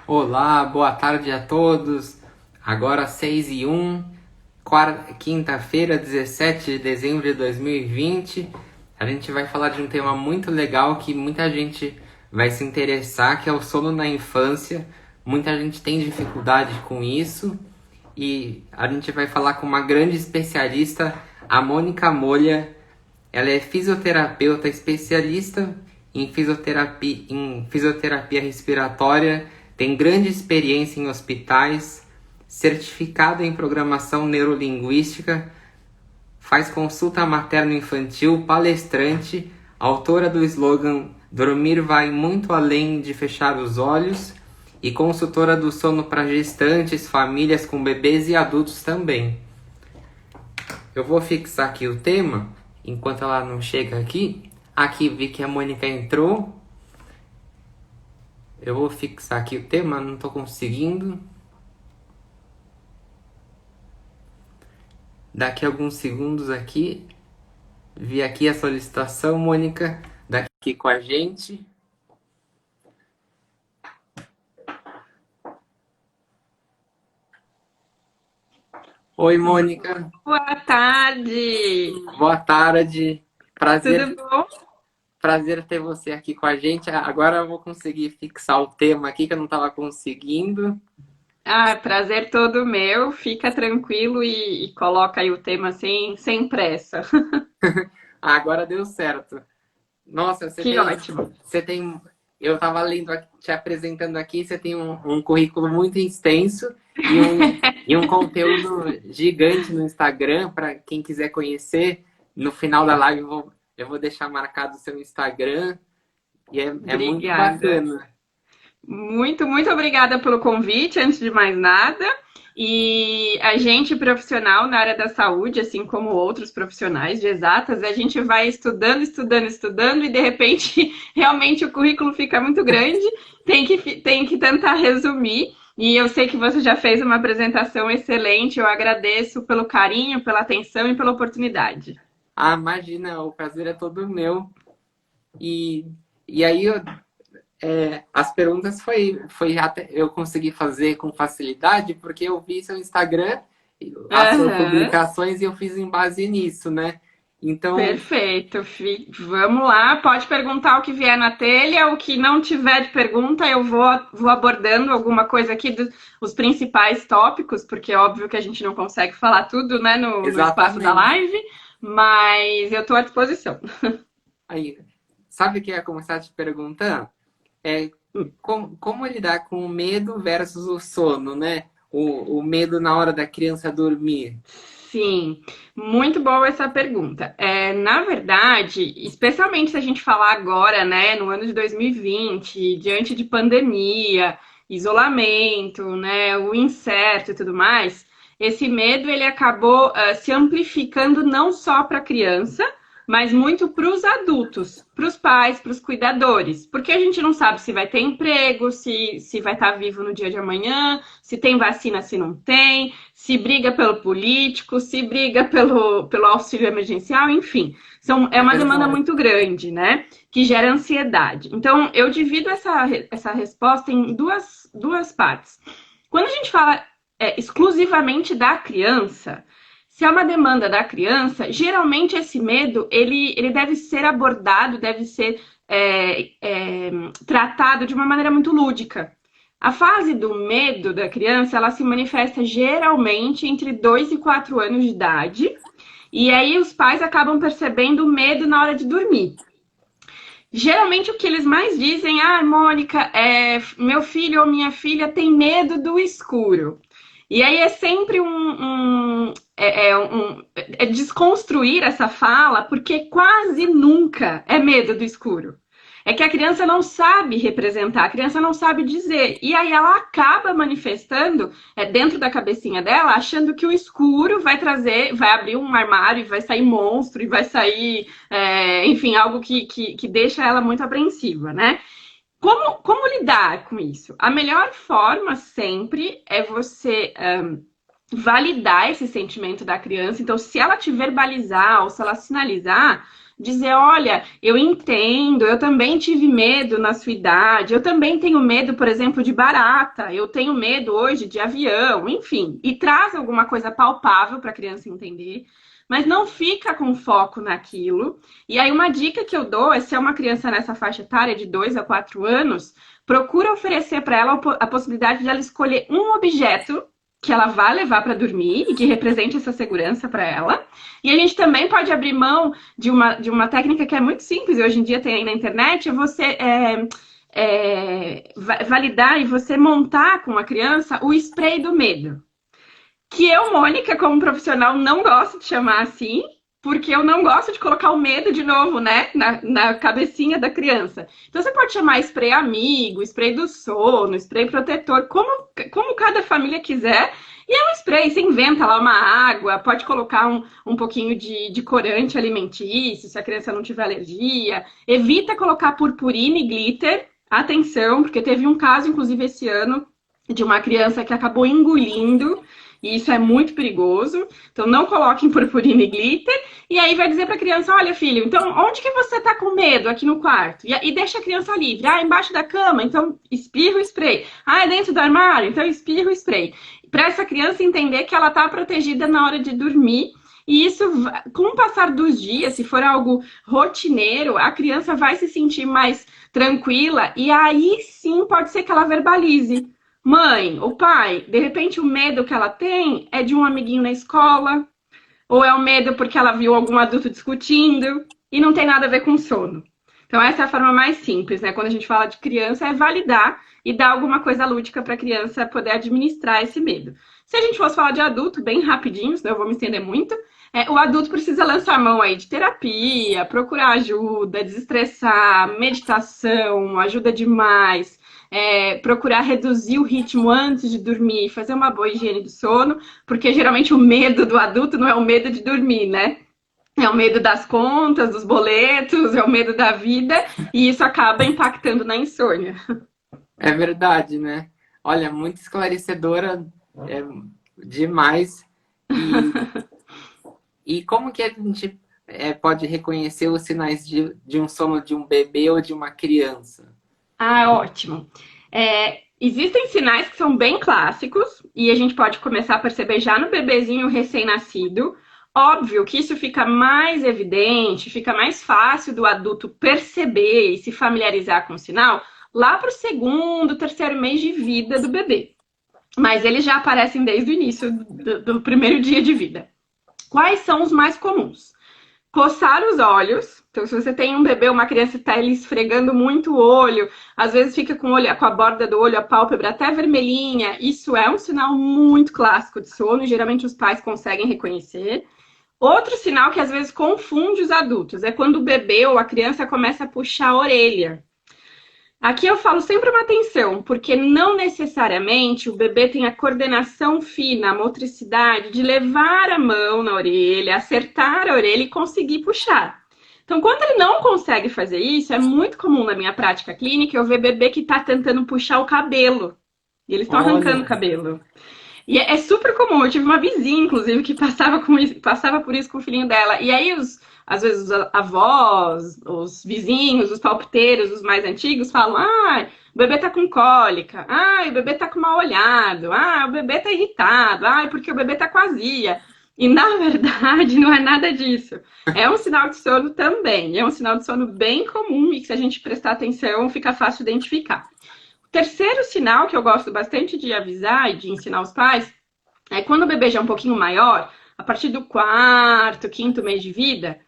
Olá, boa tarde a todos. Agora 6h01, quinta-feira, 17 de dezembro de 2020. A gente vai falar de um tema muito legal que muita gente vai se interessar, que é o sono na infância. Muita gente tem dificuldade com isso e a gente vai falar com uma grande especialista, a Mônica Molha. Ela é fisioterapeuta especialista em fisioterapia respiratória, tem grande experiência em hospitais, certificada em programação neurolinguística, faz consulta materno-infantil, palestrante, autora do slogan Dormir vai muito além de fechar os olhos e consultora do sono para gestantes, famílias com bebês e adultos também. Eu vou fixar aqui o tema, enquanto ela não chega aqui. Aqui, vi que a Mônica entrou. Eu vou fixar aqui o tema, não estou conseguindo. Daqui a alguns segundos aqui. Vi aqui a solicitação, Mônica, daqui com a gente. Oi, Mônica. Boa tarde! Boa tarde. Tudo Prazer, bom? prazer ter você aqui com a gente. Agora eu vou conseguir fixar o tema aqui que eu não estava conseguindo. Ah, prazer todo meu. Fica tranquilo e coloca aí o tema sem pressa. Agora deu certo. Nossa, Que ótimo. eu estava lendo, te apresentando aqui, você tem um currículo muito extenso e um conteúdo gigante no Instagram, para quem quiser conhecer. No final da live eu vou deixar marcado o seu Instagram e é muito Obrigada. bacana. Muito obrigada pelo convite, antes de mais nada. E a gente profissional na área da saúde, assim como outros profissionais de exatas, a gente vai estudando e de repente realmente o currículo fica muito grande, tem que tentar resumir. E eu sei que você já fez uma apresentação excelente, eu agradeço pelo carinho, pela atenção e pela oportunidade. Ah, imagina, o prazer é todo meu. E, e aí as perguntas foi até eu consegui fazer com facilidade porque eu vi seu Instagram, as suas Aham. publicações e eu fiz em base nisso, né? Então, Perfeito. Vamos lá, pode perguntar o que vier na telha, o que não tiver de pergunta, eu vou abordando alguma coisa aqui dos principais tópicos, porque é óbvio que a gente não consegue falar tudo, né, no espaço da exatamente. live, mas eu estou à disposição. Aí, sabe o que eu ia começar te perguntando? É como lidar com o medo versus o sono, né? O medo na hora da criança dormir. Sim, muito boa essa pergunta. Na verdade, especialmente se a gente falar agora, né, no ano de 2020, diante de pandemia, isolamento, né, o incerto e tudo mais, esse medo ele acabou se amplificando não só para a criança, mas muito para os adultos, para os pais, para os cuidadores, porque a gente não sabe se vai ter emprego, se vai estar vivo no dia de amanhã, se tem vacina, se não tem, se briga pelo político, se briga pelo auxílio emergencial, enfim. É É uma demanda verdade. muito grande, né? Que gera ansiedade. Então, eu divido essa resposta em duas partes. Quando a gente fala exclusivamente da criança, se é uma demanda da criança, geralmente esse medo ele deve ser abordado, deve ser tratado de uma maneira muito lúdica. A fase do medo da criança, ela se manifesta geralmente entre 2 e 4 anos de idade, e aí os pais acabam percebendo o medo na hora de dormir. Geralmente o que eles mais dizem, Mônica, meu filho ou minha filha tem medo do escuro. E aí é sempre desconstruir essa fala, porque quase nunca é medo do escuro. É que a criança não sabe representar, a criança não sabe dizer. E aí ela acaba manifestando dentro da cabecinha dela, achando que o escuro vai trazer, vai abrir um armário e vai sair monstro e vai sair, enfim, algo que deixa ela muito apreensiva, né? Como lidar com isso? A melhor forma sempre é você validar esse sentimento da criança. Então, se ela te verbalizar ou se ela sinalizar, dizer, olha, eu entendo, eu também tive medo na sua idade, eu também tenho medo, por exemplo, de barata, eu tenho medo hoje de avião, enfim, e traz alguma coisa palpável para a criança entender, mas não fica com foco naquilo. E aí uma dica que eu dou é, se é uma criança nessa faixa etária de 2 a 4 anos, procura oferecer para ela a possibilidade de ela escolher um objeto que ela vai levar para dormir e que represente essa segurança para ela. E a gente também pode abrir mão de uma técnica que é muito simples e hoje em dia tem aí na internet, é você validar e você montar com a criança o spray do medo. Que eu, Mônica, como profissional, não gosto de chamar assim, porque eu não gosto de colocar o medo de novo, né, na cabecinha da criança. Então você pode chamar spray amigo, spray do sono, spray protetor, como cada família quiser. E é um spray, você inventa lá uma água, pode colocar um pouquinho de corante alimentício, se a criança não tiver alergia. Evita colocar purpurina e glitter. Atenção, porque teve um caso, inclusive, esse ano, de uma criança que acabou engolindo. E isso é muito perigoso. Então, não coloquem purpurina e glitter. E aí vai dizer para a criança, olha, filho, então onde que você tá com medo aqui no quarto? E deixa a criança livre. Ah, embaixo da cama, então espirra o spray. Ah, é dentro do armário, então espirra o spray. Para essa criança entender que ela tá protegida na hora de dormir. E isso, com o passar dos dias, se for algo rotineiro, a criança vai se sentir mais tranquila. E aí sim pode ser que ela verbalize. Mãe, o pai, de repente o medo que ela tem é de um amiguinho na escola, ou é o medo porque ela viu algum adulto discutindo, e não tem nada a ver com sono. Então essa é a forma mais simples, né? Quando a gente fala de criança, é validar e dar alguma coisa lúdica para a criança poder administrar esse medo. Se a gente fosse falar de adulto, bem rapidinho, senão eu vou me estender muito, o adulto precisa lançar mão aí de terapia, procurar ajuda, desestressar, meditação, ajuda demais. Procurar reduzir o ritmo antes de dormir, fazer uma boa higiene do sono, porque geralmente o medo do adulto não é o medo de dormir, né? É o medo das contas, dos boletos, é o medo da vida, e isso acaba impactando na insônia. É verdade, né? Olha, muito esclarecedora, demais. E como que a gente pode reconhecer os sinais de um sono de um bebê ou de uma criança? Ah, ótimo. Existem sinais que são bem clássicos e a gente pode começar a perceber já no bebezinho recém-nascido. Óbvio que isso fica mais evidente, fica mais fácil do adulto perceber e se familiarizar com o sinal lá para o segundo, terceiro mês de vida do bebê. Mas eles já aparecem desde o início do primeiro dia de vida. Quais são os mais comuns? Coçar os olhos. Então, se você tem um bebê, uma criança que está ali esfregando muito o olho, às vezes fica com a borda do olho, a pálpebra até vermelhinha, isso é um sinal muito clássico de sono e geralmente os pais conseguem reconhecer. Outro sinal que às vezes confunde os adultos é quando o bebê ou a criança começa a puxar a orelha. Aqui eu falo sempre uma atenção, porque não necessariamente o bebê tem a coordenação fina, a motricidade de levar a mão na orelha, acertar a orelha e conseguir puxar. Então, quando ele não consegue fazer isso, é muito comum na minha prática clínica eu ver bebê que está tentando puxar o cabelo. E eles estão arrancando o cabelo. E é super comum. Eu tive uma vizinha, inclusive, que passava por isso com o filhinho dela. E aí, às vezes, os avós, os vizinhos, os palpiteiros, os mais antigos, falam: ah, o bebê tá com cólica. Ah, o bebê tá com mal olhado. Ah, o bebê tá irritado. Ah, porque o bebê tá com azia. E, na verdade, não é nada disso. É um sinal de sono também. É um sinal de sono bem comum e que, se a gente prestar atenção, fica fácil identificar. Terceiro sinal que eu gosto bastante de avisar e de ensinar os pais é quando o bebê já é um pouquinho maior, a partir do quarto, quinto mês de vida,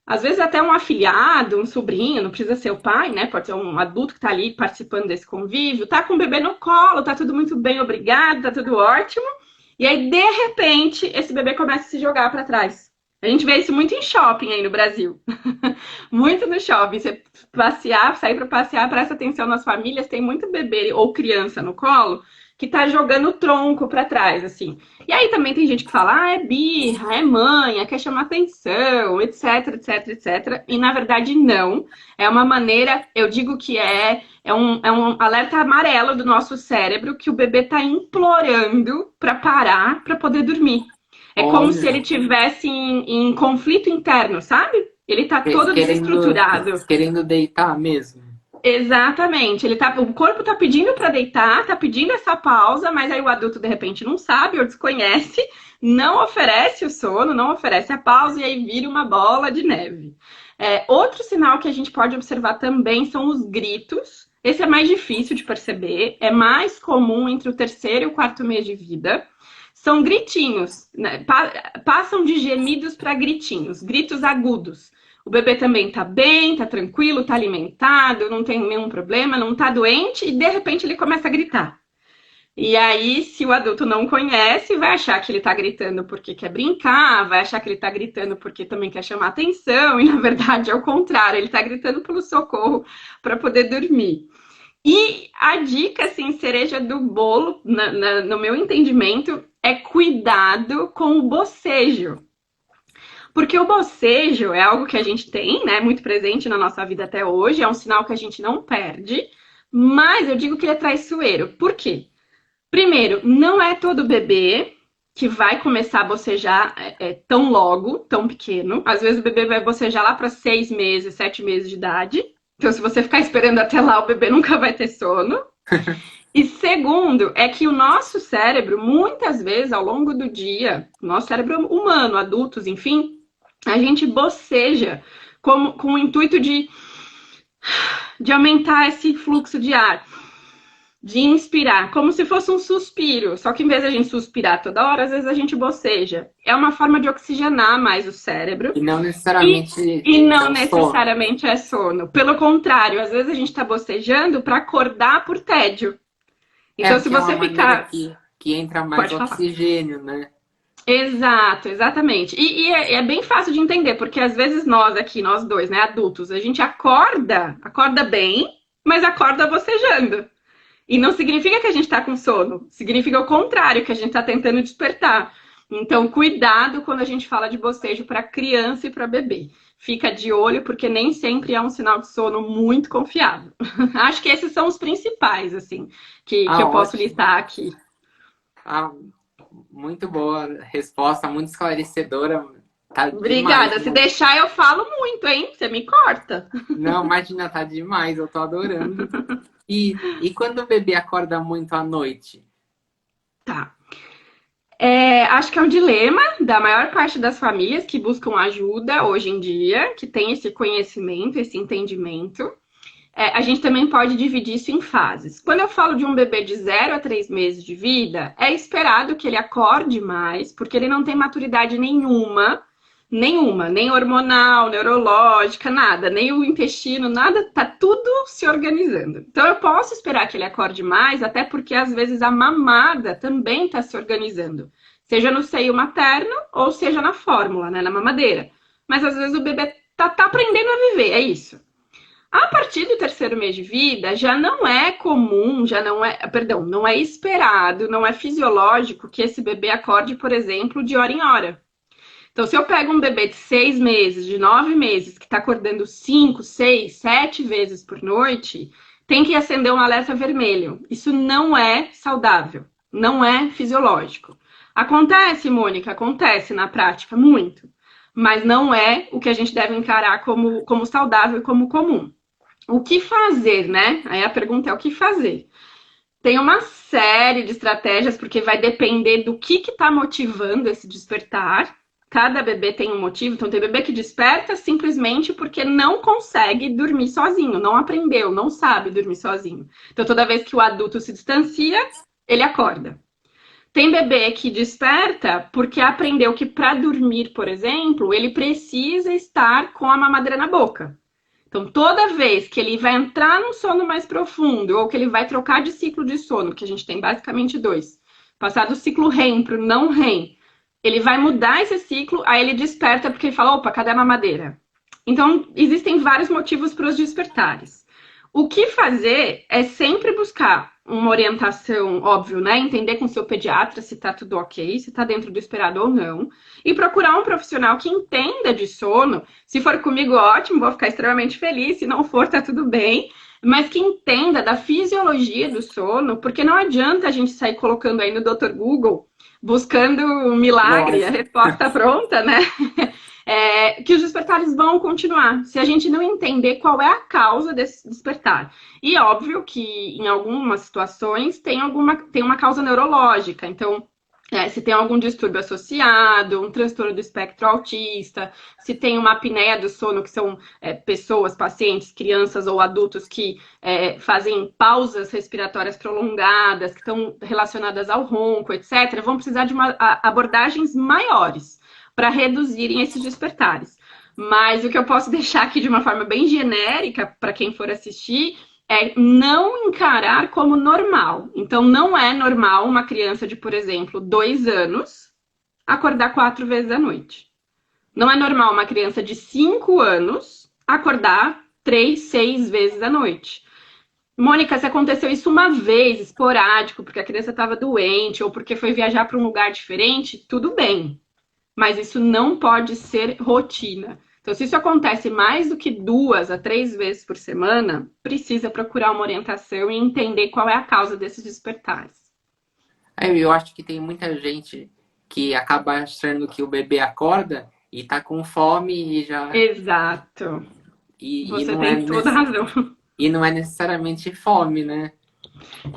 às vezes até um afilhado, um sobrinho, não precisa ser o pai, né? Pode ser um adulto que tá ali participando desse convívio, tá com o bebê no colo, tá tudo muito bem, obrigado, tá tudo ótimo. E aí, de repente, esse bebê começa a se jogar para trás. A gente vê isso muito em shopping aí no Brasil. Muito no shopping. Você sair para passear, presta atenção nas famílias, tem muito bebê ou criança no colo que tá jogando o tronco para trás, assim. E aí também tem gente que fala, ah, é birra, é manha, quer chamar atenção, etc, etc, etc. E na verdade não. É uma maneira, eu digo que é um alerta amarelo do nosso cérebro que o bebê tá implorando para parar para poder dormir. É como se ele tivesse em conflito interno, sabe? Ele tá todo desestruturado. Querendo deitar mesmo. Exatamente. O corpo tá pedindo para deitar, tá pedindo essa pausa, mas aí o adulto de repente não sabe ou desconhece, não oferece o sono, não oferece a pausa e aí vira uma bola de neve. Outro sinal que a gente pode observar também são os gritos. Esse é mais difícil de perceber, é mais comum entre o terceiro e o quarto mês de vida. São gritinhos, né? Passam de gemidos para gritinhos, gritos agudos. O bebê também tá bem, tá tranquilo, tá alimentado, não tem nenhum problema, não tá doente e de repente ele começa a gritar. E aí, se o adulto não conhece, vai achar que ele tá gritando porque quer brincar, vai achar que ele tá gritando porque também quer chamar atenção, e na verdade é o contrário, ele tá gritando pelo socorro para poder dormir. E a dica, assim, cereja do bolo, no meu entendimento, é cuidado com o bocejo. Porque o bocejo é algo que a gente tem, né, muito presente na nossa vida até hoje, é um sinal que a gente não perde, mas eu digo que ele é traiçoeiro. Por quê? Primeiro, não é todo bebê que vai começar a bocejar tão logo, tão pequeno. Às vezes o bebê vai bocejar lá para 6 meses, 7 meses de idade. Então, se você ficar esperando até lá, o bebê nunca vai ter sono. E segundo, é que o nosso cérebro, muitas vezes, ao longo do dia, nosso cérebro humano, adultos, enfim, a gente boceja com o intuito de aumentar esse fluxo de ar, de inspirar, como se fosse um suspiro. Só que em vez de a gente suspirar toda hora, às vezes a gente boceja. É uma forma de oxigenar mais o cérebro. E não necessariamente é sono. Pelo contrário, às vezes a gente está bocejando para acordar por tédio. Então, se você ficar... que entra mais oxigênio, né? Exato, exatamente. E é bem fácil de entender, porque às vezes nós dois, né, adultos, a gente acorda bem, mas acorda bocejando. E não significa que a gente está com sono, significa o contrário, que a gente está tentando despertar. Então, cuidado quando a gente fala de bocejo para criança e para bebê. Fica de olho, porque nem sempre é um sinal de sono muito confiável. Acho que esses são os principais, assim, que eu posso listar aqui. Muito boa resposta, muito esclarecedora. Tá Obrigada. Demais, se deixar, eu falo muito, hein? Você me corta. Não, imagina, tá demais, eu tô adorando. E quando o bebê acorda muito à noite? Tá. Acho que é um dilema da maior parte das famílias que buscam ajuda hoje em dia, que tem esse conhecimento, esse entendimento. A gente também pode dividir isso em fases. Quando eu falo de um bebê de 0 a 3 meses de vida, é esperado que ele acorde mais, porque ele não tem maturidade nenhuma, nem hormonal, neurológica, nada, nem o intestino, nada, tá tudo se organizando. Então eu posso esperar que ele acorde mais, até porque às vezes a mamada também está se organizando, seja no seio materno ou seja na fórmula, né, na mamadeira. Mas às vezes o bebê tá aprendendo a viver, é isso. A partir do 3º mês de vida, já não é comum, não é esperado, não é fisiológico que esse bebê acorde, por exemplo, de hora em hora. Então, se eu pego um bebê de 6 meses, de 9 meses, que está acordando 5, 6, 7 vezes por noite, tem que acender um alerta vermelho. Isso não é saudável, não é fisiológico. Acontece, Mônica, acontece na prática, muito. Mas não é o que a gente deve encarar como saudável e como comum. O que fazer, né? Aí a pergunta é o que fazer. Tem uma série de estratégias, porque vai depender do que está motivando esse despertar. Cada bebê tem um motivo. Então, tem bebê que desperta simplesmente porque não consegue dormir sozinho, não aprendeu, não sabe dormir sozinho. Então, toda vez que o adulto se distancia, ele acorda. Tem bebê que desperta porque aprendeu que para dormir, por exemplo, ele precisa estar com a mamadeira na boca. Então, toda vez que ele vai entrar num sono mais profundo ou que ele vai trocar de ciclo de sono, que a gente tem basicamente 2, passar do ciclo REM para o não REM, ele vai mudar esse ciclo, aí ele desperta porque ele fala, opa, cadê a mamadeira? Então, existem vários motivos para os despertares. O que fazer é sempre buscar uma orientação, óbvio, né? Entender com o seu pediatra se tá tudo ok, se tá dentro do esperado ou não. E procurar um profissional que entenda de sono. Se for comigo, ótimo, vou ficar extremamente feliz. Se não for, tá tudo bem. Mas que entenda da fisiologia do sono, porque não adianta a gente sair colocando aí no Dr. Google, buscando um milagre, a resposta pronta, né? que os despertares vão continuar, se a gente não entender qual é a causa desse despertar. E óbvio que em algumas situações tem uma causa neurológica, então se tem algum distúrbio associado, um transtorno do espectro autista, se tem uma apneia do sono, que são pessoas, pacientes, crianças ou adultos que fazem pausas respiratórias prolongadas, que estão relacionadas ao ronco, etc., vão precisar de abordagens maiores para reduzirem esses despertares. Mas o que eu posso deixar aqui de uma forma bem genérica, para quem for assistir, é não encarar como normal. Então, não é normal uma criança de, por exemplo, 2 anos acordar 4 vezes à noite. Não é normal uma criança de 5 anos acordar 3, 6 vezes à noite. Mônica, se aconteceu isso uma vez, esporádico, porque a criança estava doente ou porque foi viajar para um lugar diferente, tudo bem. Mas isso não pode ser rotina. Então, se isso acontece mais do que 2 a 3 vezes por semana, precisa procurar uma orientação e entender qual é a causa desses despertares. Eu acho que tem muita gente que acaba achando que o bebê acorda e tá com fome e já... Exato. Você tem toda a razão. E não é necessariamente fome, né?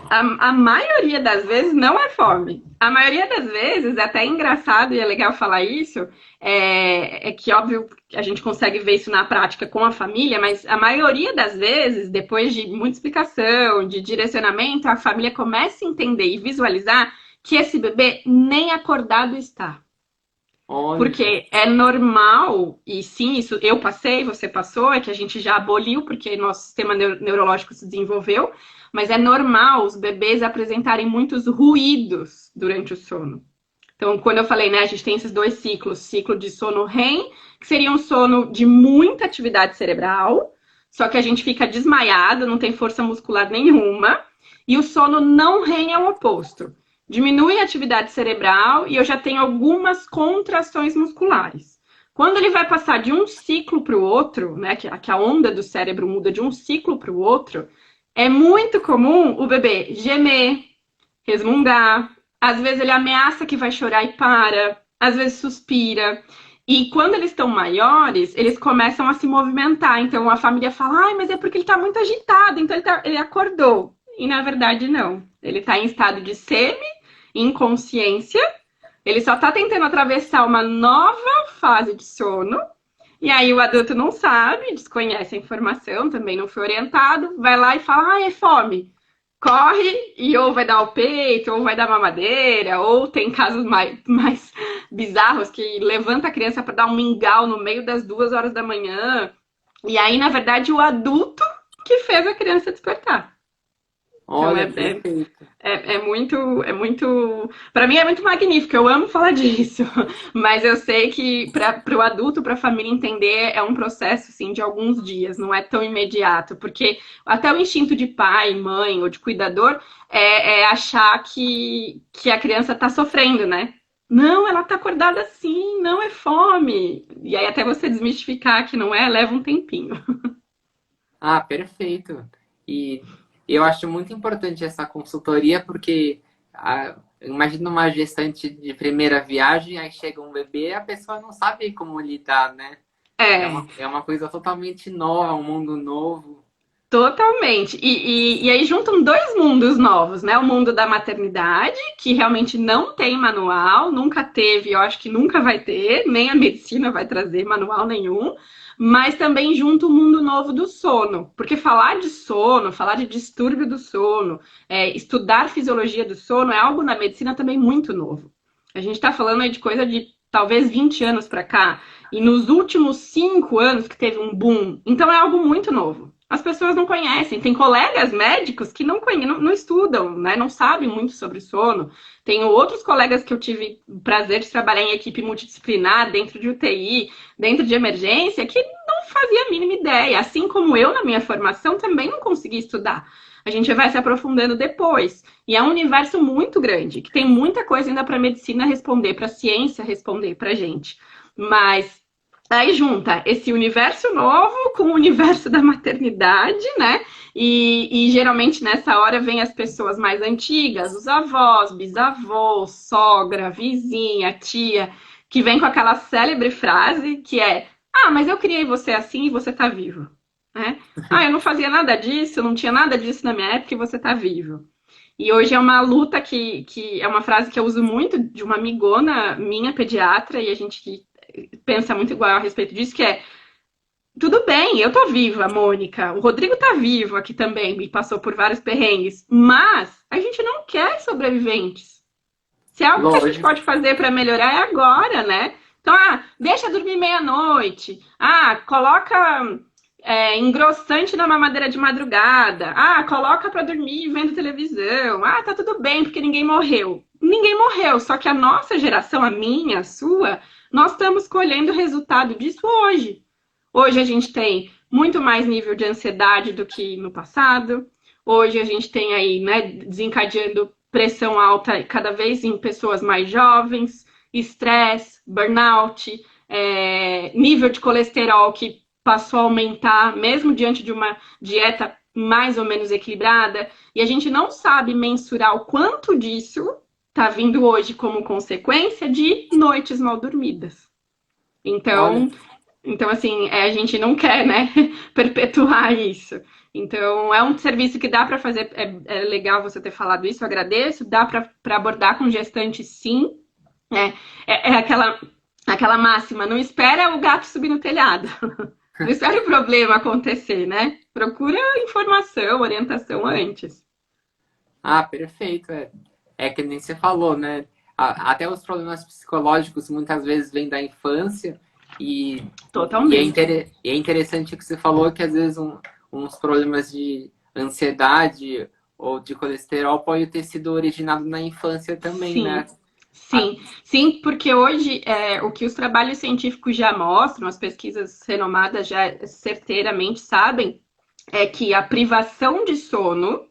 A maioria das vezes não é fome. A maioria das vezes, até é engraçado e é legal falar isso, é que óbvio a gente consegue ver isso na prática com a família, mas a maioria das vezes, depois de muita explicação, de direcionamento, a família começa a entender e visualizar que esse bebê nem acordado está. Olha. Porque é normal, e sim, isso eu passei, você passou, é que a gente já aboliu, porque nosso sistema neurológico se desenvolveu, mas é normal os bebês apresentarem muitos ruídos durante o sono. Então, quando eu falei, né, a gente tem esses 2 ciclos, ciclo de sono REM, que seria um sono de muita atividade cerebral, só que a gente fica desmaiado, não tem força muscular nenhuma, e o sono não REM é o oposto. Diminui a atividade cerebral e eu já tenho algumas contrações musculares. Quando ele vai passar de um ciclo para o outro, né, que a onda do cérebro muda de um ciclo para o outro, é muito comum o bebê gemer, resmungar, às vezes ele ameaça que vai chorar e para, às vezes suspira. E quando eles estão maiores, eles começam a se movimentar. Então a família fala, mas é porque ele está muito agitado, então ele acordou. E na verdade não. Ele está em estado de semi-inconsciência, ele só está tentando atravessar uma nova fase de sono. E aí o adulto não sabe, desconhece a informação, também não foi orientado, vai lá e fala, é fome. Corre e ou vai dar o peito, ou vai dar mamadeira, ou tem casos mais bizarros que levanta a criança para dar um mingau no meio das 2 horas da manhã. E aí, na verdade, o adulto que fez a criança despertar. Olha, então é muito, para mim é muito magnífico, eu amo falar disso, mas eu sei que para o adulto, para a família entender, é um processo assim, de alguns dias, não é tão imediato, porque até o instinto de pai, mãe ou de cuidador é achar que a criança está sofrendo, né? Não, ela está acordada sim, não é fome. E aí até você desmistificar que não é, leva um tempinho. Ah, perfeito. E eu acho muito importante essa consultoria, porque imagina uma gestante de primeira viagem, aí chega um bebê, a pessoa não sabe como lidar, né? É uma coisa totalmente nova, um mundo novo. Totalmente. E aí juntam 2 mundos novos, né? O mundo da maternidade, que realmente não tem manual, nunca teve, eu acho que nunca vai ter, nem a medicina vai trazer manual nenhum. Mas também junto o mundo novo do sono. Porque falar de sono, falar de distúrbio do sono, estudar fisiologia do sono é algo na medicina também muito novo. A gente está falando aí de coisa de talvez 20 anos para cá. E nos últimos 5 anos que teve um boom. Então é algo muito novo. As pessoas não conhecem. Tem colegas médicos que não estudam, né? Não sabem muito sobre sono. Tenho outros colegas que eu tive o prazer de trabalhar em equipe multidisciplinar, dentro de UTI, dentro de emergência, que não fazia a mínima ideia. Assim como eu, na minha formação, também não consegui estudar. A gente vai se aprofundando depois. E é um universo muito grande, que tem muita coisa ainda para a medicina responder, para a ciência responder para a gente. Mas aí junta esse universo novo com o universo da maternidade, né? E geralmente nessa hora vem as pessoas mais antigas, os avós, bisavós, sogra, vizinha, tia, que vem com aquela célebre frase que é: ah, mas eu criei você assim e você tá vivo. Né? Ah, eu não fazia nada disso, não tinha nada disso na minha época e você tá vivo. E hoje é uma luta que é uma frase que eu uso muito de uma amigona minha, pediatra, e a gente pensa muito igual a respeito disso, que é: tudo bem, eu tô viva, Mônica, o Rodrigo tá vivo aqui também, me passou por vários perrengues, mas a gente não quer sobreviventes. Se é algo que a gente Lógico. pode fazer para melhorar, é agora, né? Então, deixa dormir meia-noite. Coloca engrossante na mamadeira de madrugada. Coloca para dormir vendo televisão. Tá tudo bem, porque ninguém morreu. Ninguém morreu, só que a nossa geração, a minha, a sua, nós estamos colhendo o resultado disso hoje. Hoje a gente tem muito mais nível de ansiedade do que no passado. Hoje a gente tem aí, né, desencadeando pressão alta cada vez em pessoas mais jovens, estresse, burnout, nível de colesterol que passou a aumentar, mesmo diante de uma dieta mais ou menos equilibrada, e a gente não sabe mensurar o quanto disso está vindo hoje como consequência de noites mal dormidas. Olha, Então, assim, a gente não quer, né, perpetuar isso. Então, é um serviço que dá para fazer, é legal você ter falado isso, eu agradeço. Dá para abordar com gestante, sim. É aquela máxima: não espera o gato subir no telhado. Não espera o problema acontecer, né? Procura informação, orientação antes. perfeito. É que nem você falou, né? Até os problemas psicológicos muitas vezes vêm da infância e, Totalmente. e é interessante que você falou que às vezes uns problemas de ansiedade ou de colesterol pode ter sido originado na infância também, né? Sim. A- Sim, porque hoje o que os trabalhos científicos já mostram, as pesquisas renomadas já certeiramente sabem, é que a privação de sono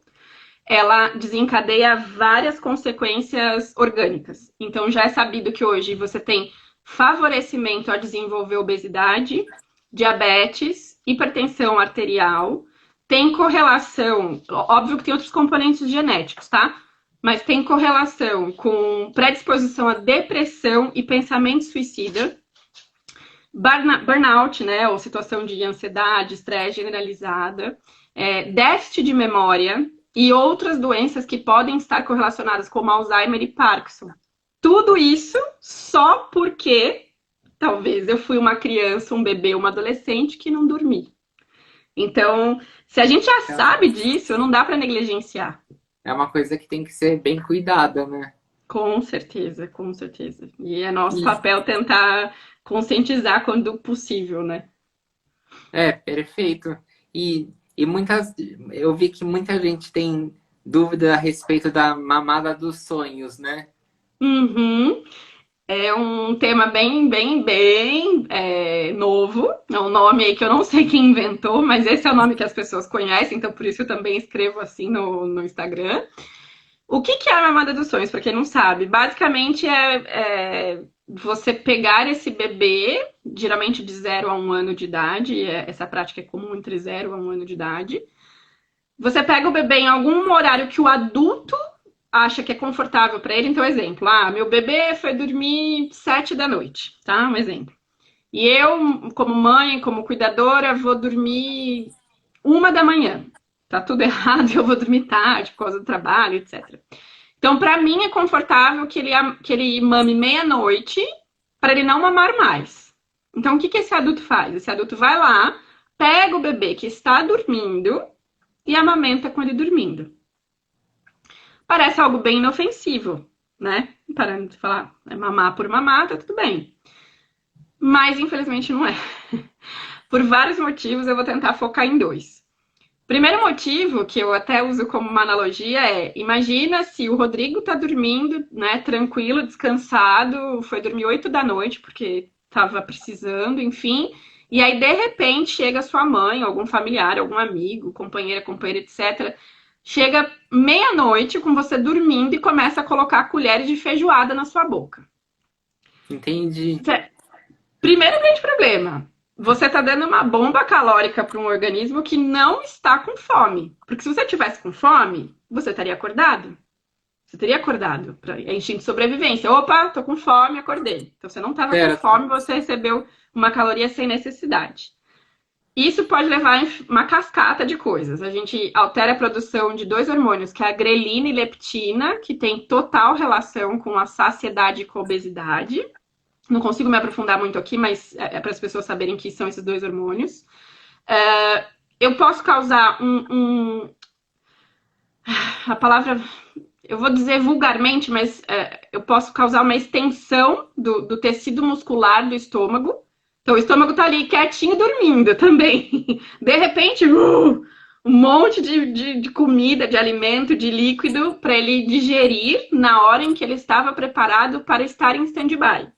ela desencadeia várias consequências orgânicas. Então já é sabido que hoje você tem favorecimento a desenvolver obesidade, diabetes, hipertensão arterial, tem correlação, óbvio que tem outros componentes genéticos, tá? Mas tem correlação com predisposição à depressão e pensamento suicida, burnout, né, ou situação de ansiedade, estresse generalizada, déficit de memória e outras doenças que podem estar correlacionadas como Alzheimer e Parkinson. Tudo isso só porque talvez eu fui uma criança, um bebê, uma adolescente que não dormi. Então, se a gente já sabe disso, não dá para negligenciar. É uma coisa que tem que ser bem cuidada, né? Com certeza, com certeza. E é nosso E, papel tentar conscientizar quando possível, né? perfeito. E eu vi que muita gente tem dúvida a respeito da mamada dos sonhos, né? Uhum. É um tema bem novo. É um nome aí que eu não sei quem inventou, mas esse é o nome que as pessoas conhecem, então por isso eu também escrevo assim no Instagram. O que é a mamada dos sonhos, para quem não sabe? Basicamente é você pegar esse bebê, geralmente de 0 a 1 ano de idade, essa prática é comum entre 0 a 1 ano de idade. Você pega o bebê em algum horário que o adulto acha que é confortável para ele. Então, exemplo, meu bebê foi dormir 7 da noite, tá? Um exemplo. E eu, como mãe, como cuidadora, vou dormir 1 da manhã. Tá tudo errado, eu vou dormir tarde por causa do trabalho, etc. Então, para mim, é confortável que ele mame meia-noite para ele não mamar mais. Então, o que esse adulto faz? Esse adulto vai lá, pega o bebê que está dormindo e amamenta com ele dormindo. Parece algo bem inofensivo, né? Parando de falar, mamar por mamar, tá tudo bem. Mas, infelizmente, não é. Por vários motivos, eu vou tentar focar em dois. Primeiro motivo, que eu até uso como uma analogia, imagina se o Rodrigo tá dormindo, né, tranquilo, descansado, foi dormir 8 da noite, porque tava precisando, enfim, e aí, de repente, chega sua mãe, algum familiar, algum amigo, companheira, etc., chega meia-noite com você dormindo e começa a colocar colheres de feijoada na sua boca. Entendi. Primeiro grande problema, você está dando uma bomba calórica para um organismo que não está com fome. Porque se você tivesse com fome, você estaria acordado. Você teria acordado. É instinto de sobrevivência. Opa, tô com fome, acordei. Então você não estava com Certo. fome, você recebeu uma caloria sem necessidade. Isso pode levar a uma cascata de coisas. A gente altera a produção de dois hormônios, que é a grelina e leptina, que tem total relação com a saciedade e com a obesidade. Não consigo me aprofundar muito aqui, mas é para as pessoas saberem que são esses dois hormônios. Eu posso causar a palavra, eu vou dizer vulgarmente, mas eu posso causar uma extensão do tecido muscular do estômago. Então, o estômago tá ali quietinho, dormindo também. De repente, um monte de comida, de alimento, de líquido para ele digerir na hora em que ele estava preparado para estar em stand-by.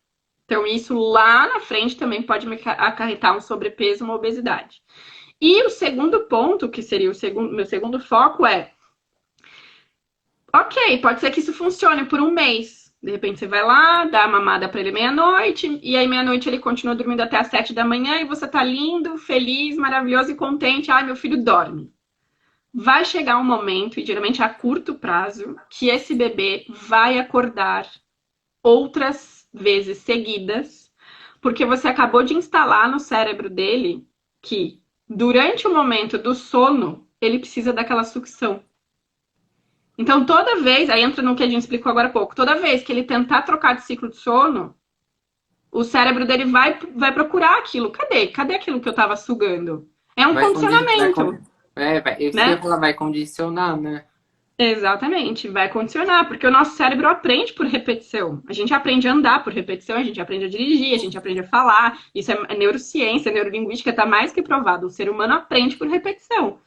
Então, isso lá na frente também pode me acarretar um sobrepeso, uma obesidade. E o segundo ponto, que seria meu segundo foco, é: ok, pode ser que isso funcione por um mês. De repente você vai lá, dá a mamada para ele meia-noite, e aí meia-noite ele continua dormindo até as 7 da manhã, e você tá lindo, feliz, maravilhoso e contente. Ai, meu filho dorme. Vai chegar um momento, e geralmente a curto prazo, que esse bebê vai acordar outras vezes seguidas, porque você acabou de instalar no cérebro dele que durante o momento do sono, ele precisa daquela sucção. Então, toda vez, aí entra no que a gente explicou agora há pouco, toda vez que ele tentar trocar de ciclo de sono, o cérebro dele vai procurar aquilo. Cadê aquilo que eu estava sugando? É um condicionamento. Vai condicionar, né? Exatamente, vai condicionar, porque o nosso cérebro aprende por repetição. A gente aprende a andar por repetição, a gente aprende a dirigir, a gente aprende a falar. Isso é neurociência, neurolinguística, está mais que provado. O ser humano aprende por repetição.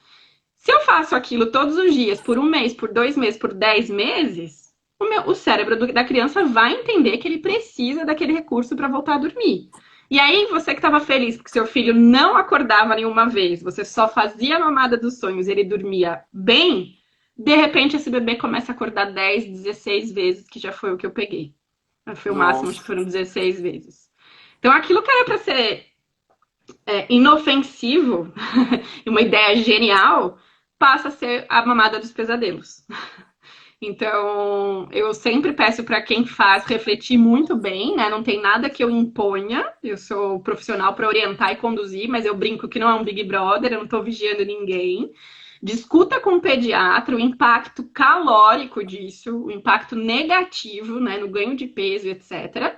Se eu faço aquilo todos os dias, por um mês, por 2 meses, por 10 meses, o cérebro da criança vai entender que ele precisa daquele recurso para voltar a dormir. E aí, você que estava feliz porque seu filho não acordava nenhuma vez, você só fazia a mamada dos sonhos, ele dormia bem, de repente esse bebê começa a acordar 10, 16 vezes, que já foi o que eu peguei. Foi o máximo, acho que foram 16 vezes. Então, aquilo que era para ser inofensivo, uma ideia genial, passa a ser a mamada dos pesadelos. Então, eu sempre peço para quem faz refletir muito bem, né? Não tem nada que eu imponha, eu sou profissional para orientar e conduzir, mas eu brinco que não é um Big Brother, eu não estou vigiando ninguém. Discuta com o pediatra o impacto calórico disso, o impacto negativo, né, no ganho de peso, etc.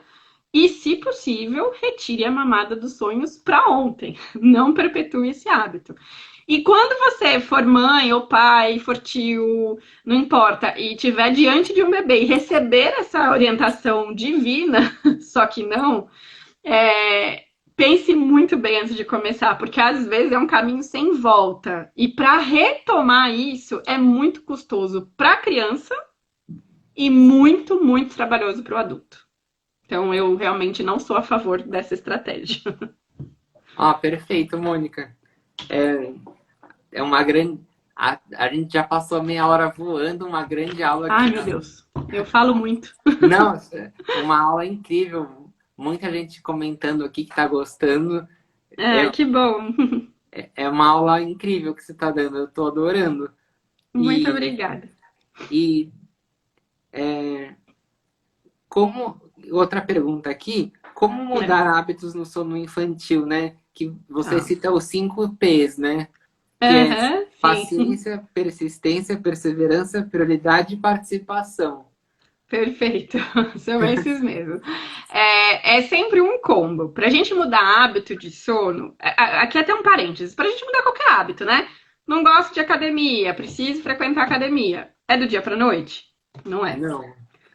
E, se possível, retire a mamada dos sonhos para ontem. Não perpetue esse hábito. E quando você for mãe ou pai, for tio, não importa, e estiver diante de um bebê e receber essa orientação divina, só que não, pense muito bem antes de começar, porque às vezes é um caminho sem volta. E para retomar isso é muito custoso para a criança e muito, muito trabalhoso para o adulto. Então eu realmente não sou a favor dessa estratégia. Perfeito, Mônica. É uma grande... A gente já passou meia hora voando, uma grande aula aqui. Ai, meu Deus, eu falo muito. Não, uma aula incrível. Muita gente comentando aqui que tá gostando. Que bom. É uma aula incrível que você tá dando, eu tô adorando. Muito obrigada. E outra pergunta aqui, como mudar hábitos no sono infantil, né? Que você cita os 5 P's, né? Que paciência, persistência, perseverança, prioridade e participação. Perfeito, são esses mesmo. É sempre um combo. Pra gente mudar hábito de sono, aqui até um parênteses, pra gente mudar qualquer hábito, né? Não gosto de academia, preciso frequentar academia. É do dia pra noite? Não é. Não.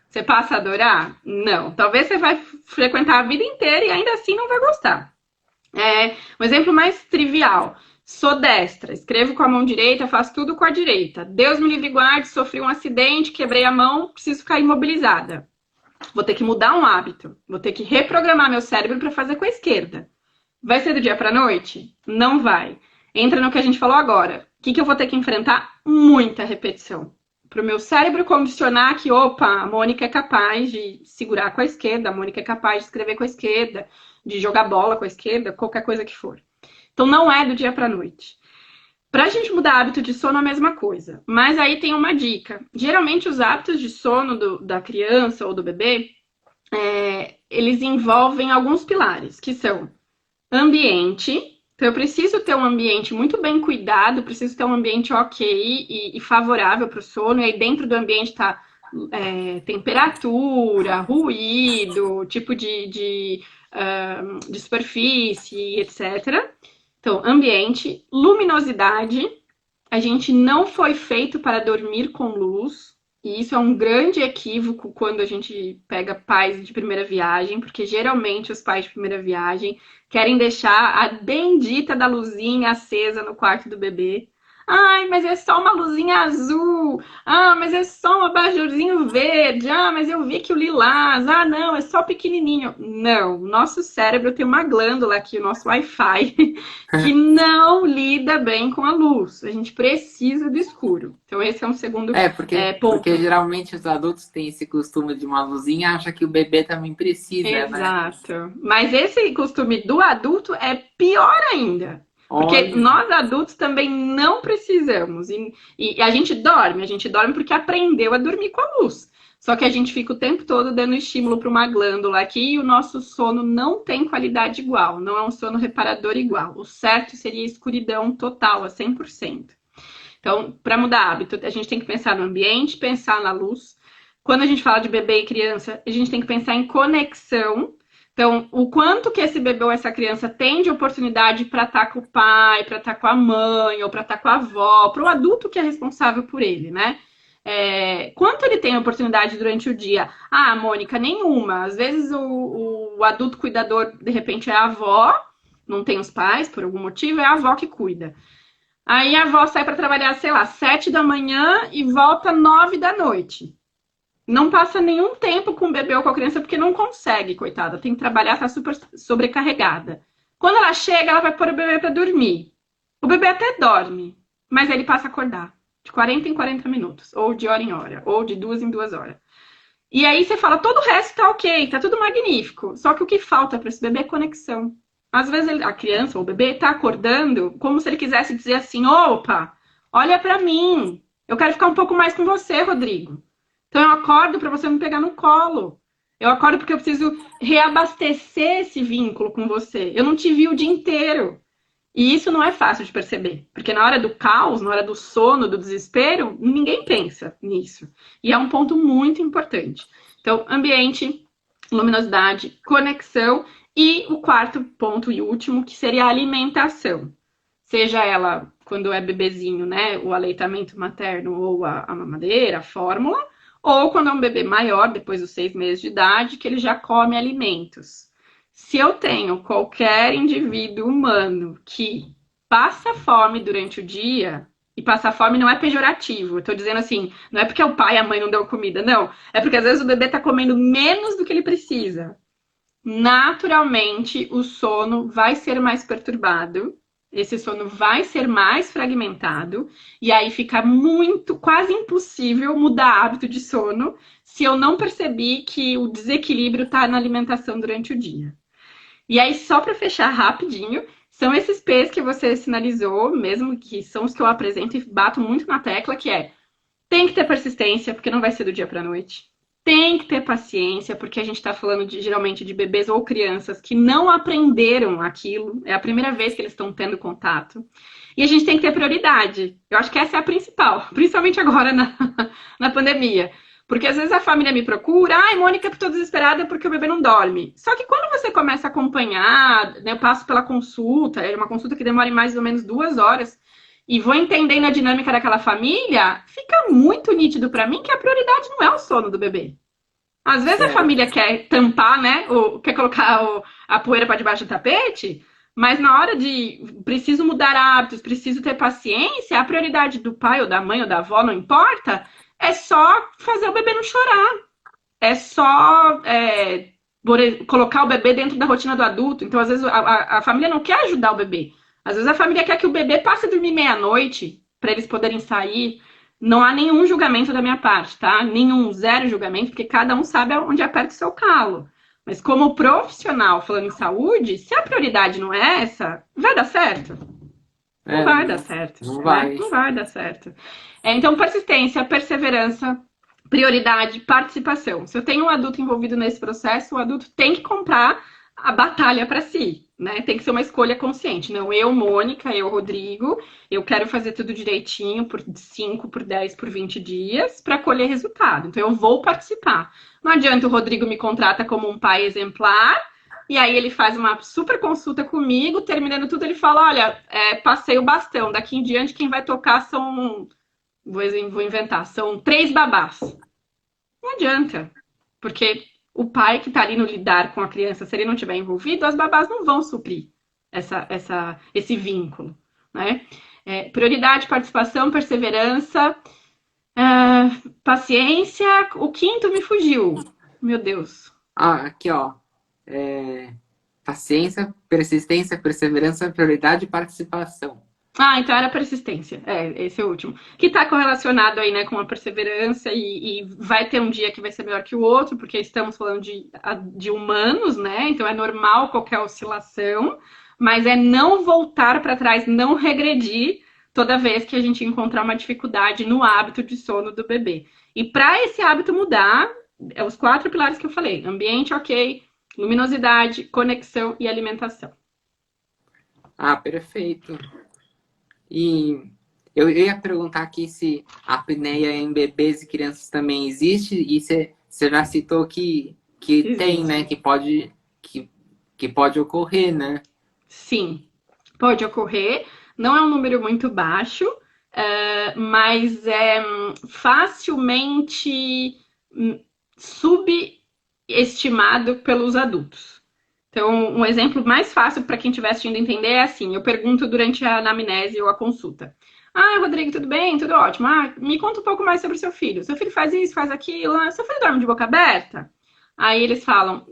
Você passa a adorar? Não. Talvez você vai frequentar a vida inteira e ainda assim não vai gostar. Um exemplo mais trivial. Sou destra, escrevo com a mão direita, faço tudo com a direita. Deus me livre e guarde, sofri um acidente, quebrei a mão, preciso ficar imobilizada. Vou ter que mudar um hábito, vou ter que reprogramar meu cérebro para fazer com a esquerda. Vai ser do dia para noite? Não vai. Entra no que a gente falou agora. O que eu vou ter que enfrentar? Muita repetição. Para o meu cérebro condicionar que, opa, a Mônica é capaz de segurar com a esquerda, a Mônica é capaz de escrever com a esquerda, de jogar bola com a esquerda, qualquer coisa que for. Então, não é do dia para a noite. Para a gente mudar hábito de sono, a mesma coisa. Mas aí tem uma dica. Geralmente, os hábitos de sono da criança ou do bebê, eles envolvem alguns pilares, que são ambiente. Então, eu preciso ter um ambiente muito bem cuidado, preciso ter um ambiente ok e favorável para o sono. E aí, dentro do ambiente está temperatura, ruído, tipo de superfície, etc. Então, ambiente, luminosidade. A gente não foi feito para dormir com luz. E isso é um grande equívoco quando a gente pega pais de primeira viagem, porque geralmente os pais de primeira viagem querem deixar a bendita da luzinha acesa no quarto do bebê. Ai, mas é só uma luzinha azul. Ah, mas é só um abajurzinho verde. Ah, mas eu vi que o lilás. Ah, não, é só pequenininho. Não, o nosso cérebro tem uma glândula aqui, o nosso Wi-Fi, que não lida bem com a luz. A gente precisa do escuro. Então, esse é um segundo ponto. Porque geralmente os adultos têm esse costume de uma luzinha e acham que o bebê também precisa, né? Exato. Mas esse costume do adulto é pior ainda. Porque Olha. nós adultos também não precisamos. E a gente dorme porque aprendeu a dormir com a luz. Só que a gente fica o tempo todo dando estímulo para uma glândula aqui e o nosso sono não tem qualidade igual, não é um sono reparador igual. O certo seria escuridão total, a 100%. Então, para mudar hábito, a gente tem que pensar no ambiente, pensar na luz. Quando a gente fala de bebê e criança, a gente tem que pensar em conexão. Então, o quanto que esse bebê ou essa criança tem de oportunidade para estar com o pai, para estar com a mãe, ou para estar com a avó, para o adulto que é responsável por ele, né? Quanto ele tem oportunidade durante o dia? Ah, Mônica, nenhuma. Às vezes o adulto cuidador, de repente, é a avó, não tem os pais, por algum motivo, é a avó que cuida. Aí a avó sai para trabalhar, sei lá, 7 da manhã e volta 9 da noite. Não passa nenhum tempo com o bebê ou com a criança porque não consegue, coitada. Tem que trabalhar, tá super sobrecarregada. Quando ela chega, ela vai pôr o bebê para dormir. O bebê até dorme, mas ele passa a acordar. De 40 em 40 minutos, ou de hora em hora, ou de 2 em 2 horas. E aí você fala, todo o resto tá ok, tá tudo magnífico. Só que o que falta para esse bebê é conexão. Às vezes a criança ou o bebê tá acordando como se ele quisesse dizer assim, opa, olha para mim, eu quero ficar um pouco mais com você, Rodrigo. Então eu acordo para você me pegar no colo. Eu acordo porque eu preciso reabastecer esse vínculo com você. Eu não te vi o dia inteiro. E isso não é fácil de perceber, porque na hora do caos, na hora do sono, do desespero, ninguém pensa nisso. E é um ponto muito importante. Então, ambiente, luminosidade, conexão e o quarto ponto e último, que seria a alimentação. Seja ela, quando é bebezinho, né, o aleitamento materno ou a mamadeira, a fórmula, ou quando é um bebê maior, depois dos 6 meses de idade, que ele já come alimentos. Se eu tenho qualquer indivíduo humano que passa fome durante o dia, e passar fome não é pejorativo, eu tô dizendo assim, não é porque o pai e a mãe não deu comida, não. É porque às vezes o bebê tá comendo menos do que ele precisa. Naturalmente, o sono vai ser mais perturbado, esse sono vai ser mais fragmentado, e aí fica quase impossível mudar hábito de sono se eu não percebi que o desequilíbrio está na alimentação durante o dia. E aí, só para fechar rapidinho, são esses P's que você sinalizou, mesmo que são os que eu apresento e bato muito na tecla, que tem que ter persistência, porque não vai ser do dia para a noite. Tem que ter paciência, porque a gente está falando geralmente de bebês ou crianças que não aprenderam aquilo, é a primeira vez que eles estão tendo contato. E a gente tem que ter prioridade. Eu acho que essa é a principal, principalmente agora na pandemia. Porque às vezes a família me procura, ai, Mônica, eu tô desesperada porque o bebê não dorme. Só que quando você começa a acompanhar, né, eu passo pela consulta, é uma consulta que demora mais ou menos 2 horas, e vou entendendo a dinâmica daquela família, fica muito nítido para mim que a prioridade não é o sono do bebê. Às vezes a família quer tampar, né, ou quer colocar a poeira para debaixo do tapete, mas na hora de preciso mudar hábitos, preciso ter paciência, a prioridade do pai ou da mãe ou da avó, não importa, é só fazer o bebê não chorar. É só colocar o bebê dentro da rotina do adulto. Então, às vezes, a família não quer ajudar o bebê. Às vezes, a família quer que o bebê passe a dormir meia-noite para eles poderem sair. Não há nenhum julgamento da minha parte, tá? Zero julgamento, porque cada um sabe onde aperta o seu calo. Mas como profissional, falando em saúde, se a prioridade não é essa, vai dar certo? Não vai dar certo, Não né? vai. Não vai dar certo. Então, persistência, perseverança, prioridade, participação. Se eu tenho um adulto envolvido nesse processo, o adulto tem que comprar a batalha para si, né? Tem que ser uma escolha consciente. Não, eu, Mônica, eu, Rodrigo, eu quero fazer tudo direitinho por 5, por 10, por 20 dias para colher resultado. Então, eu vou participar. Não adianta o Rodrigo me contrata como um pai exemplar, e aí ele faz uma super consulta comigo, terminando tudo, ele fala, olha, passei o bastão, daqui em diante quem vai tocar são, vou inventar, são 3 babás. Não adianta, porque o pai que está ali no lidar com a criança, se ele não estiver envolvido, as babás não vão suprir esse vínculo, né? Prioridade, participação, perseverança, paciência. O quinto me fugiu. Meu Deus. Aqui, ó. Paciência, persistência, perseverança, prioridade e participação. Então era persistência. Esse é o último. Que está correlacionado aí, né, com a perseverança e vai ter um dia que vai ser melhor que o outro, porque estamos falando de humanos, né? Então é normal qualquer oscilação, mas é não voltar para trás, não regredir toda vez que a gente encontrar uma dificuldade no hábito de sono do bebê. E para esse hábito mudar, os 4 pilares que eu falei: ambiente ok, luminosidade, conexão e alimentação. Perfeito. E eu ia perguntar aqui se a apneia em bebês e crianças também existe, e você já citou que tem, né? Que pode ocorrer, né? Sim, pode ocorrer. Não é um número muito baixo, mas é facilmente subestimado pelos adultos. Então, um exemplo mais fácil para quem estiver assistindo entender é assim: eu pergunto durante a anamnese ou a consulta. Rodrigo, tudo bem? Tudo ótimo. Me conta um pouco mais sobre o seu filho. Seu filho faz isso, faz aquilo. Seu filho dorme de boca aberta? Aí eles falam: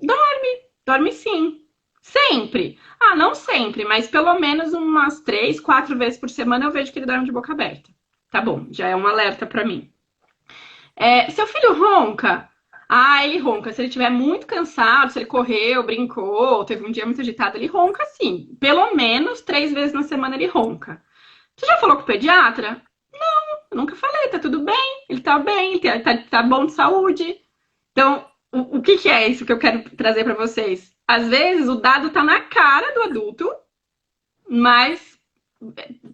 dorme sim. Sempre. Não sempre, mas pelo menos umas 3, 4 vezes por semana eu vejo que ele dorme de boca aberta. Tá bom, já é um alerta para mim. Seu filho ronca? Ele ronca. Se ele estiver muito cansado, se ele correu, brincou, teve um dia muito agitado, ele ronca sim. Pelo menos 3 vezes na semana ele ronca. Você já falou com o pediatra? Não, eu nunca falei, tá tudo bem, ele tá bem, tá bom de saúde. Então, o que é isso que eu quero trazer para vocês? Às vezes o dado tá na cara do adulto, mas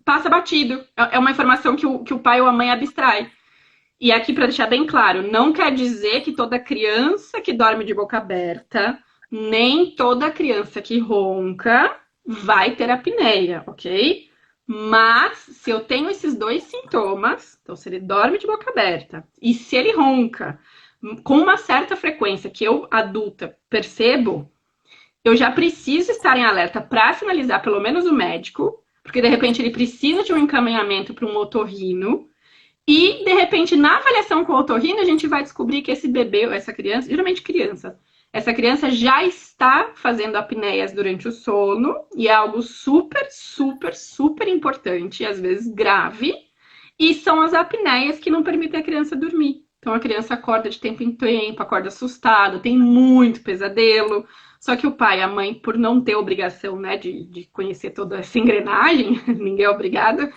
passa batido. É uma informação que o pai ou a mãe abstrai. E aqui, para deixar bem claro, não quer dizer que toda criança que dorme de boca aberta, nem toda criança que ronca vai ter apneia, ok? Mas se eu tenho esses 2 sintomas, então se ele dorme de boca aberta e se ele ronca com uma certa frequência que eu, adulta, percebo, eu já preciso estar em alerta para sinalizar pelo menos o médico, porque de repente ele precisa de um encaminhamento para um otorrino. E, de repente, na avaliação com o otorrino, a gente vai descobrir que esse bebê, essa criança, geralmente criança, essa criança já está fazendo apneias durante o sono, e é algo super, super, super importante, e às vezes grave, e são as apneias que não permitem a criança dormir. Então, a criança acorda de tempo em tempo, acorda assustada, tem muito pesadelo. Só que o pai e a mãe, por não ter obrigação, né, de conhecer toda essa engrenagem, ninguém é obrigado,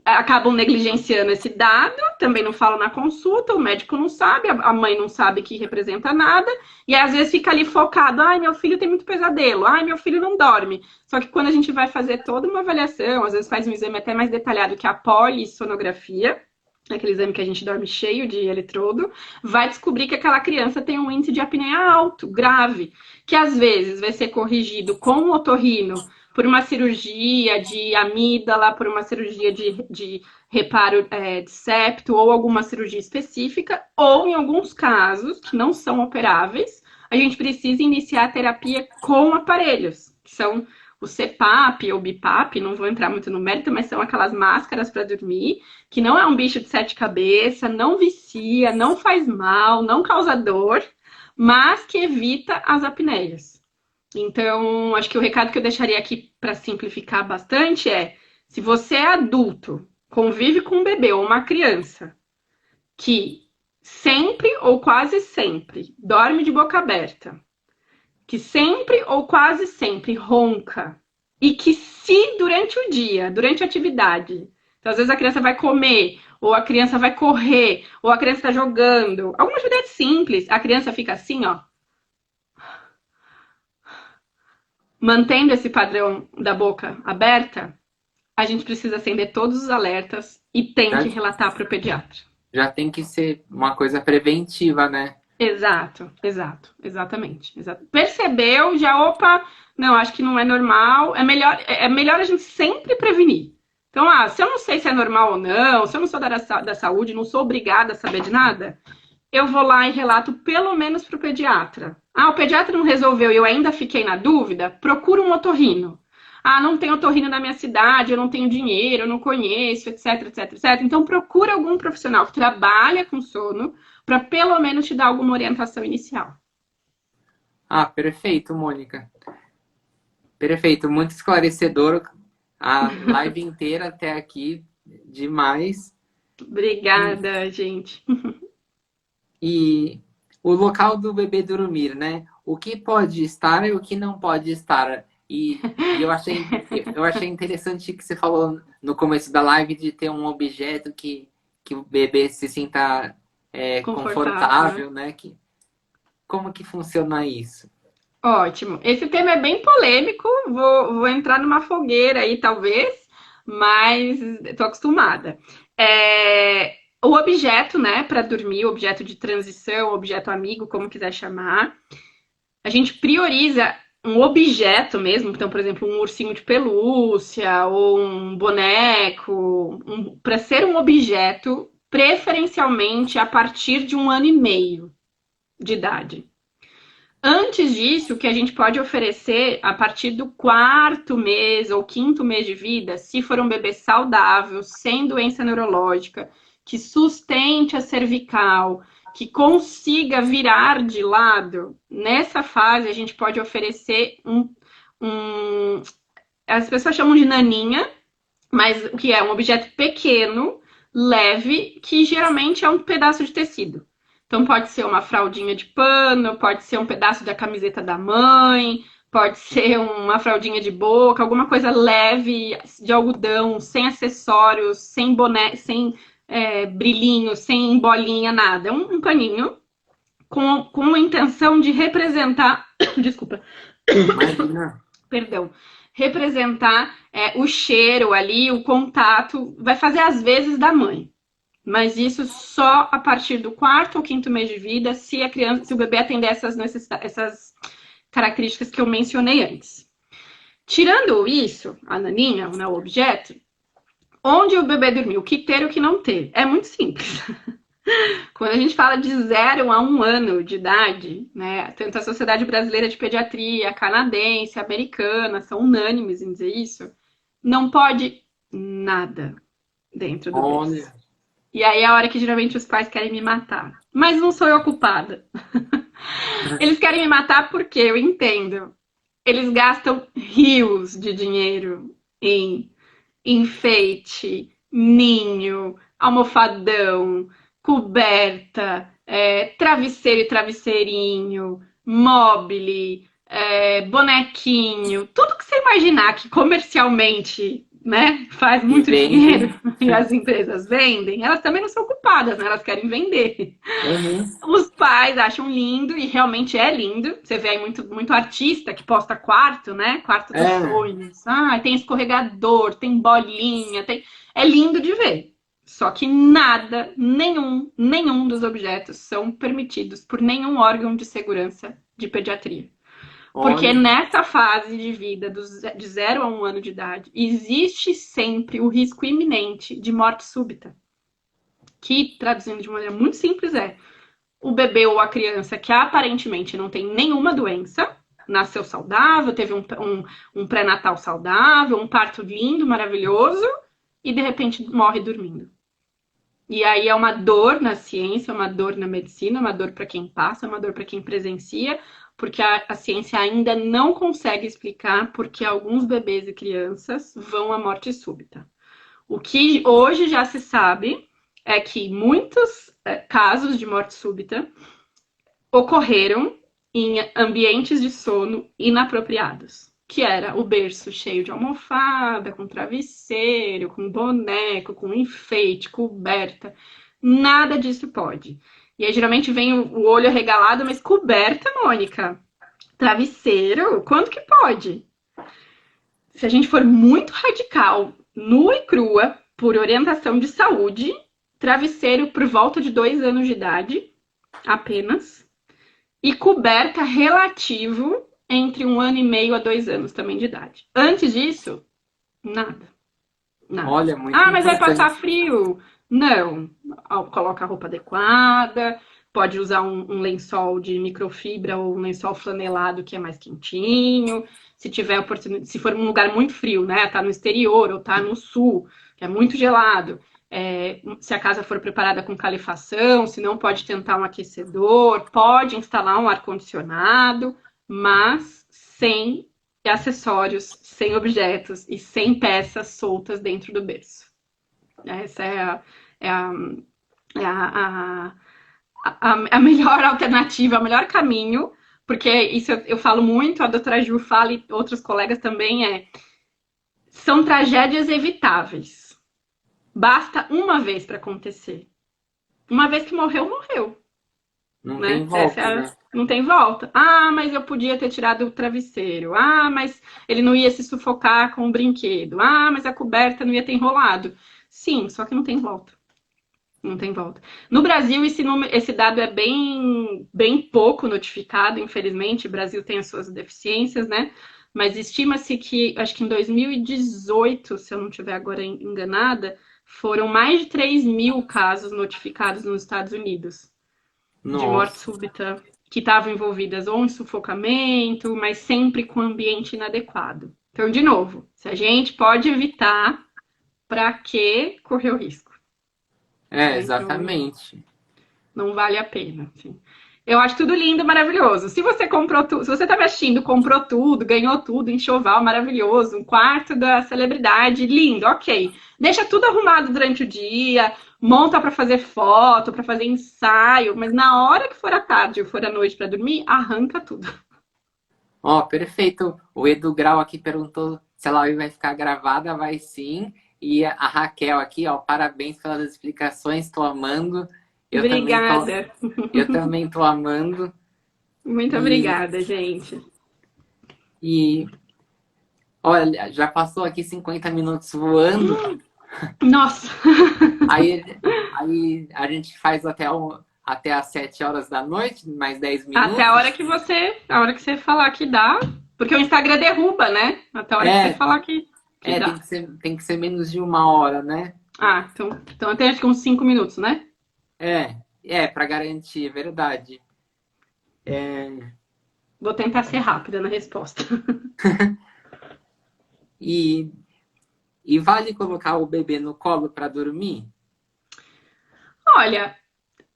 acabam negligenciando esse dado, também não falam na consulta, o médico não sabe, a mãe não sabe que representa nada, e às vezes fica ali focado: meu filho tem muito pesadelo, meu filho não dorme. Só que quando a gente vai fazer toda uma avaliação, às vezes faz um exame até mais detalhado que a polissonografia, aquele exame que a gente dorme cheio de eletrodo, vai descobrir que aquela criança tem um índice de apneia alto, grave, que às vezes vai ser corrigido com o otorrino por uma cirurgia de amígdala, por uma cirurgia de reparo de septo ou alguma cirurgia específica, ou em alguns casos que não são operáveis, a gente precisa iniciar a terapia com aparelhos, que são o CPAP ou BIPAP, não vou entrar muito no mérito, mas são aquelas máscaras para dormir, que não é um bicho de 7 cabeças, não vicia, não faz mal, não causa dor, mas que evita as apneias. Então, acho que o recado que eu deixaria aqui para simplificar bastante é: se você é adulto, convive com um bebê ou uma criança que sempre ou quase sempre dorme de boca aberta, que sempre ou quase sempre ronca, E que se durante o dia, durante a atividade, então às vezes a criança vai comer, ou a criança vai correr, ou a criança está jogando, alguma atividade simples, a criança fica assim, ó, mantendo esse padrão da boca aberta, a gente precisa acender todos os alertas e tem Já, que relatar para o pediatra. já tem que ser uma coisa preventiva, né? Exato, exato, exatamente. Percebeu, já, opa, não, acho que não é normal. É melhor a gente sempre prevenir. Então, se eu não sei se é normal ou não, se eu não sou da saúde, não sou obrigada a saber de nada, eu vou lá e relato pelo menos para o pediatra. O pediatra não resolveu e eu ainda fiquei na dúvida, procura um otorrino. Não tem otorrino na minha cidade, eu não tenho dinheiro, eu não conheço, etc, etc, etc. Então procura algum profissional que trabalha com sono para pelo menos te dar alguma orientação inicial. Perfeito, Mônica. Perfeito, muito esclarecedor. A live inteira até aqui, demais. Obrigada, gente. E o local do bebê dormir, né? O que pode estar e o que não pode estar. E eu achei interessante que você falou no começo da live de ter um objeto que o bebê se sinta Confortável, confortável, né? Como que funciona isso? Ótimo. Esse tema é bem polêmico, vou entrar numa fogueira aí, talvez, mas estou acostumada. O objeto, né, para dormir, o objeto de transição, objeto amigo, como quiser chamar, a gente prioriza um objeto mesmo, então, por exemplo, um ursinho de pelúcia ou um boneco, para ser um objeto, preferencialmente a partir de 1 ano e meio de idade. Antes disso, o que a gente pode oferecer a partir do 4º mês ou 5º mês de vida, se for um bebê saudável, sem doença neurológica, que sustente a cervical, que consiga virar de lado, nessa fase a gente pode oferecer as pessoas chamam de naninha, mas o que é? Um objeto pequeno, leve, que geralmente é um pedaço de tecido. Então pode ser uma fraldinha de pano, pode ser um pedaço da camiseta da mãe, pode ser uma fraldinha de boca, alguma coisa leve de algodão, sem acessórios, sem boné, sem brilhinho, sem bolinha, nada. Um paninho com a intenção de representar. Desculpa. Imagina. Perdão. Representar o cheiro ali, o contato, vai fazer as vezes da mãe. Mas isso só a partir do 4º ou 5º mês de vida, se a criança, se o bebê atender essas características que eu mencionei antes. Tirando isso, a naninha, né, o objeto, onde o bebê dormiu, o que ter e o que não ter, é muito simples. Quando a gente fala de 0 a 1 ano de idade, né, tanto a Sociedade Brasileira de Pediatria, a canadense, a americana, são unânimes em dizer isso, não pode nada dentro do berço. Olha. E aí é a hora que geralmente os pais querem me matar. Mas não sou eu culpada. Eles querem me matar porque eu entendo. Eles gastam rios de dinheiro em enfeite, ninho, almofadão, coberta, travesseiro e travesseirinho, mobile, bonequinho, tudo que você imaginar que comercialmente, né, faz E muito vende. dinheiro e as empresas vendem, elas também não são culpadas, né? Elas querem vender. Uhum. Os pais acham lindo, e realmente é lindo. Você vê aí muito artista que posta quarto, né? Quarto dos É. sonhos. Tem escorregador, tem bolinha, tem. É lindo de ver. Só que nada, nenhum dos objetos são permitidos por nenhum órgão de segurança de pediatria. Porque Olha. nessa fase de vida, de 0 a 1 ano de idade, existe sempre o risco iminente de morte súbita. Que, traduzindo de maneira muito simples, o bebê ou a criança que aparentemente não tem nenhuma doença, nasceu saudável, teve um pré-natal saudável, um parto lindo, maravilhoso, e de repente morre dormindo. E aí é uma dor na ciência, uma dor na medicina, uma dor para quem passa, uma dor para quem presencia, porque a ciência ainda não consegue explicar porque alguns bebês e crianças vão à morte súbita. O que hoje já se sabe é que muitos casos de morte súbita ocorreram em ambientes de sono inapropriados. que era o berço cheio de almofada, com travesseiro, com boneco, com enfeite, coberta. Nada disso pode. E aí geralmente vem o olho arregalado, mas coberta, Mônica. Travesseiro, quanto que pode? Se a gente for muito radical, nua e crua, por orientação de saúde, travesseiro por volta de 2 anos de idade, apenas, e coberta relativo entre 1 ano e meio a 2 anos também de idade. Antes disso, nada. Nada. Olha, muito Mas vai passar importante. frio? Não. Coloca a roupa adequada, pode usar um lençol de microfibra ou um lençol flanelado que é mais quentinho. Se tiver oportunidade, se for um lugar muito frio, né? Tá no exterior ou tá no sul, que é muito gelado. Se a casa for preparada com calefação, se não pode tentar um aquecedor, pode instalar um ar-condicionado, mas sem acessórios, sem objetos e sem peças soltas dentro do berço. Essa a melhor alternativa, o melhor caminho, porque isso eu falo muito, a doutora Ju fala e outros colegas também, são tragédias evitáveis. Basta uma vez para acontecer. Uma vez que morreu, morreu. Não Né? tem volta, né? Não tem volta. Mas eu podia ter tirado o travesseiro. mas ele não ia se sufocar com o brinquedo. Mas a coberta não ia ter enrolado. Sim, só que não tem volta. Não tem volta. No Brasil, esse dado é bem pouco notificado, infelizmente. O Brasil tem as suas deficiências, né? Mas estima-se que, acho que em 2018, se eu não estiver agora enganada, foram mais de 3.000 casos notificados nos Estados Unidos. Nossa. De morte súbita, que estavam envolvidas ou em sufocamento, mas sempre com ambiente inadequado. Então, de novo, se a gente pode evitar, para que correr o risco? Exatamente. Então, não vale a pena. Assim. Eu acho tudo lindo, maravilhoso. Se você comprou tudo, se você está me assistindo, comprou tudo, ganhou tudo, enxoval maravilhoso, um quarto da celebridade, lindo, ok. Deixa tudo arrumado durante o dia, monta para fazer foto, para fazer ensaio, mas na hora que for à tarde ou for à noite para dormir, arranca tudo. Perfeito. O Edu Grau aqui perguntou se a live vai ficar gravada, vai sim. E a Raquel aqui, parabéns pelas explicações, estou amando. Obrigada. Eu também tô amando. Muito obrigada, gente. E olha, já passou aqui 50 minutos voando. Nossa! Aí a gente faz até às 7 horas da noite, mais 10 minutos. Até a hora que você falar que dá. Porque o Instagram derruba, né? Até a hora que você falar que dá. Tem que ser menos de 1 hora, né? Então eu tenho acho que uns 5 minutos, né? Para garantir, é verdade. Vou tentar ser rápida na resposta. E vale colocar o bebê no colo para dormir? Olha,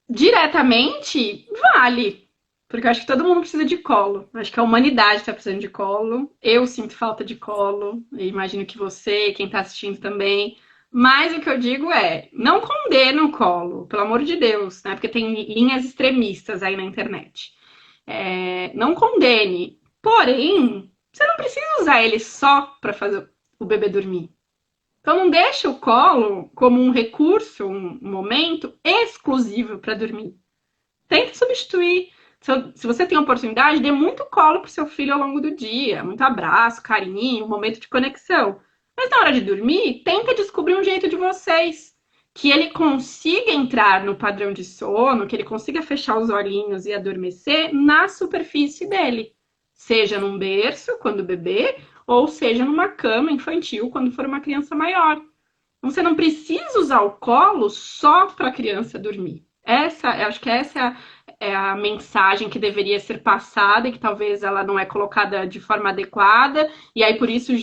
diretamente vale. Porque eu acho que todo mundo precisa de colo. Acho que a humanidade está precisando de colo. Eu sinto falta de colo. Eu imagino que você, quem está assistindo também. Mas o que eu digo não condena o colo, pelo amor de Deus, né? Porque tem linhas extremistas aí na internet. Não condene. Porém, você não precisa usar ele só para fazer o bebê dormir. Então não deixa o colo como um recurso, um momento exclusivo para dormir. Tenta substituir. Se você tem a oportunidade, dê muito colo pro seu filho ao longo do dia. Muito abraço, carinho, um momento de conexão. Mas na hora de dormir, tenta descobrir um jeito de vocês. Que ele consiga entrar no padrão de sono, que ele consiga fechar os olhinhos e adormecer na superfície dele. Seja num berço, quando bebê, ou seja numa cama infantil, quando for uma criança maior. Então, você não precisa usar o colo só para a criança dormir. Eu acho que essa é a mensagem que deveria ser passada e que talvez ela não é colocada de forma adequada, e aí por isso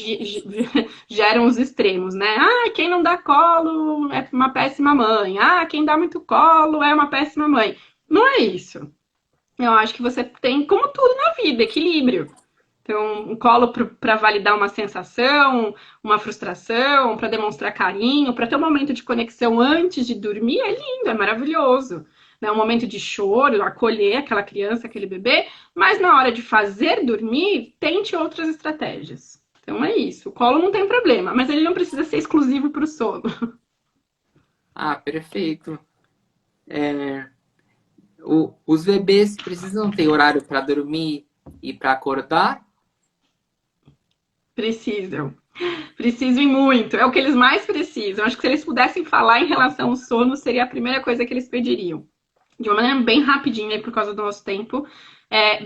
geram os extremos, né? Quem não dá colo é uma péssima mãe. Quem dá muito colo é uma péssima mãe. Não é isso. Eu acho que você tem, como tudo na vida, equilíbrio. Então, um colo para validar uma sensação, uma frustração, para demonstrar carinho, para ter um momento de conexão antes de dormir, é lindo, é maravilhoso. né, um momento de choro, acolher aquela criança, aquele bebê, mas na hora de fazer dormir, tente outras estratégias. Então é isso. O colo não tem problema, mas ele não precisa ser exclusivo para o sono. Ah, perfeito. Os bebês precisam ter horário para dormir e para acordar? Precisam. Precisam e muito. É o que eles mais precisam. Acho que se eles pudessem falar em relação ao sono, seria a primeira coisa que eles pediriam. De uma maneira bem rapidinha, por causa do nosso tempo,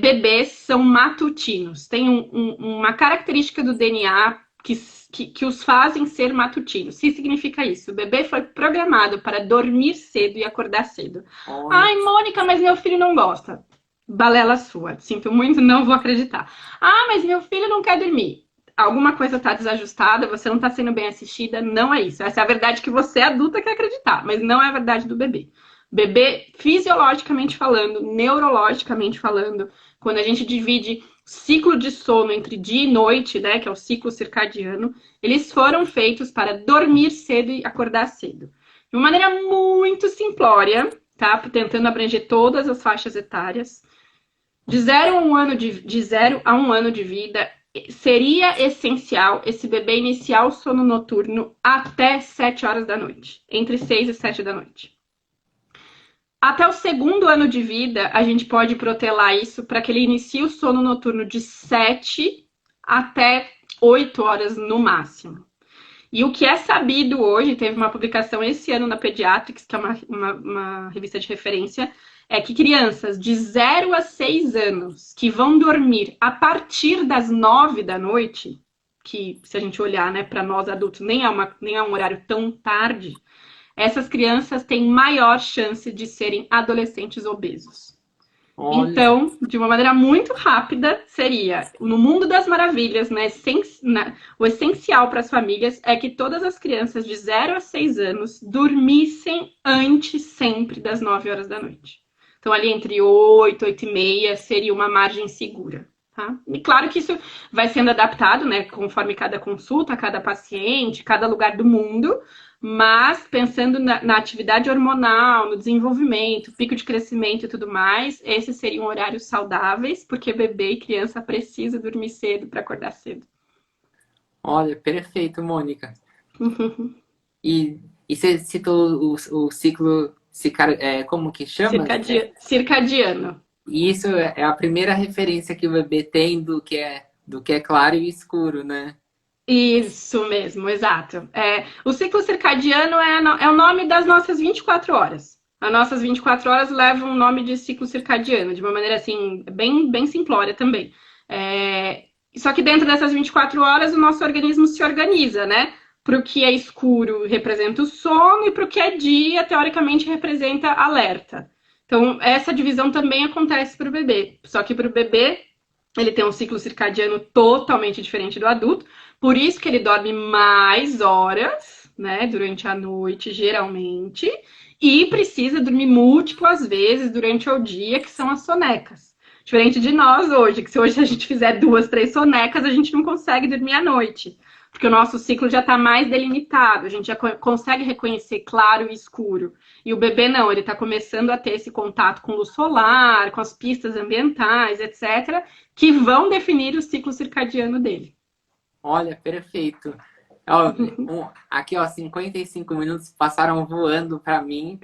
bebês são matutinos. Tem uma característica do DNA que os fazem ser matutinos. O que significa isso? O bebê foi programado para dormir cedo e acordar cedo. Olha. Ai, Mônica, mas meu filho não gosta. Balela sua. Sinto muito, não vou acreditar. Ah, mas meu filho não quer dormir. Alguma coisa está desajustada, você não está sendo bem assistida, não é isso. Essa é a verdade que você, adulta, quer acreditar, mas não é a verdade do bebê. Bebê, fisiologicamente falando, neurologicamente falando, quando a gente divide ciclo de sono entre dia e noite, né, que é o ciclo circadiano, eles foram feitos para dormir cedo e acordar cedo. De uma maneira muito simplória, tá? Tentando abranger todas as faixas etárias. De 0 a 1 ano de vida, seria essencial esse bebê iniciar o sono noturno até 7 horas da noite, entre 6 e 7 da noite. Até o 2º ano de vida, a gente pode protelar isso para que ele inicie o sono noturno de 7 até 8 horas no máximo. E o que é sabido hoje, teve uma publicação esse ano na Pediatrics, que é uma revista de referência, é que crianças de 0 a 6 anos que vão dormir a partir das 9 da noite, que se a gente olhar, né, para nós adultos, nem é um horário tão tarde, essas crianças têm maior chance de serem adolescentes obesos. Olha. Então, de uma maneira muito rápida, seria, no mundo das maravilhas, né, o essencial para as famílias é que todas as crianças de 0 a 6 anos dormissem antes sempre das 9 horas da noite. Então, ali entre 8, 8 e meia seria uma margem segura. Tá? E claro que isso vai sendo adaptado, né, conforme cada consulta, cada paciente, cada lugar do mundo, mas pensando na atividade hormonal, no desenvolvimento, pico de crescimento e tudo mais, esses seriam horários saudáveis, porque bebê e criança precisa dormir cedo para acordar cedo. Olha, perfeito, Mônica. E você citou o ciclo, como que chama? Circadiano. E isso é a primeira referência que o bebê tem do que é claro e escuro, né? Isso mesmo, exato. O ciclo circadiano é o nome das nossas 24 horas. As nossas 24 horas levam o nome de ciclo circadiano, de uma maneira assim, bem simplória também. Só que dentro dessas 24 horas o nosso organismo se organiza, né? Para o que é escuro representa o sono e para o que é dia, teoricamente, representa alerta. Então, essa divisão também acontece para o bebê. Só que para o bebê, ele tem um ciclo circadiano totalmente diferente do adulto. Por isso que ele dorme mais horas, né, durante a noite, geralmente. E precisa dormir múltiplas vezes durante o dia, que são as sonecas. Diferente de nós hoje, que se hoje a gente fizer 2, 3 sonecas, a gente não consegue dormir à noite. Porque o nosso ciclo já está mais delimitado, a gente já consegue reconhecer claro e escuro. E o bebê não, ele está começando a ter esse contato com luz solar, com as pistas ambientais, etc., que vão definir o ciclo circadiano dele. Olha, perfeito. Aqui, 55 minutos passaram voando para mim.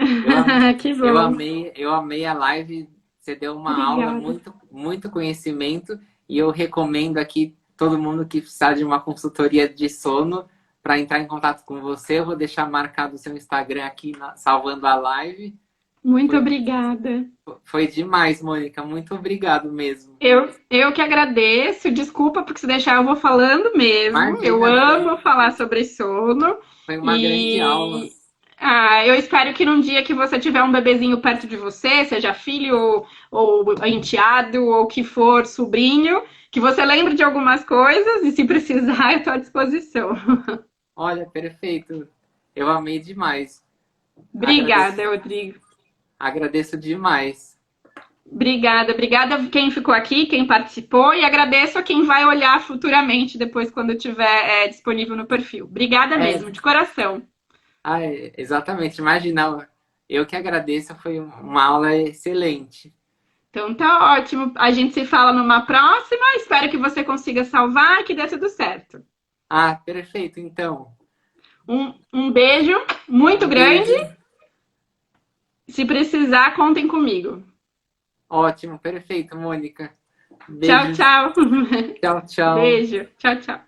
Que bom. Eu amei a live. Você deu uma aula, muito conhecimento. E eu recomendo aqui todo mundo que precisar de uma consultoria de sono para entrar em contato com você. Eu vou deixar marcado o seu Instagram aqui, salvando a live. Muito obrigada. Foi demais, Mônica. Muito obrigado mesmo. Eu que agradeço. Desculpa, porque se deixar eu vou falando mesmo. Eu amo falar sobre sono. Foi uma grande aula. Eu espero que num dia que você tiver um bebezinho perto de você, seja filho ou enteado ou que for sobrinho, que você lembre de algumas coisas e se precisar, eu estou à disposição. Olha, perfeito. Eu amei demais. Obrigada, Rodrigo. Agradeço demais. Obrigada quem ficou aqui, quem participou, e agradeço a quem vai olhar futuramente, depois quando estiver disponível no perfil. Obrigada mesmo, de coração. Exatamente. Imagina, Eu que agradeço, foi uma aula excelente. Então tá ótimo. A gente se fala numa próxima. Espero que você consiga salvar e que dê tudo certo. Ah, perfeito, então. Um beijo muito Um grande. beijo. Se precisar, contem comigo. Ótimo, perfeito, Mônica. Tchau, Beijos. tchau. Tchau, tchau. Beijo. Tchau, tchau.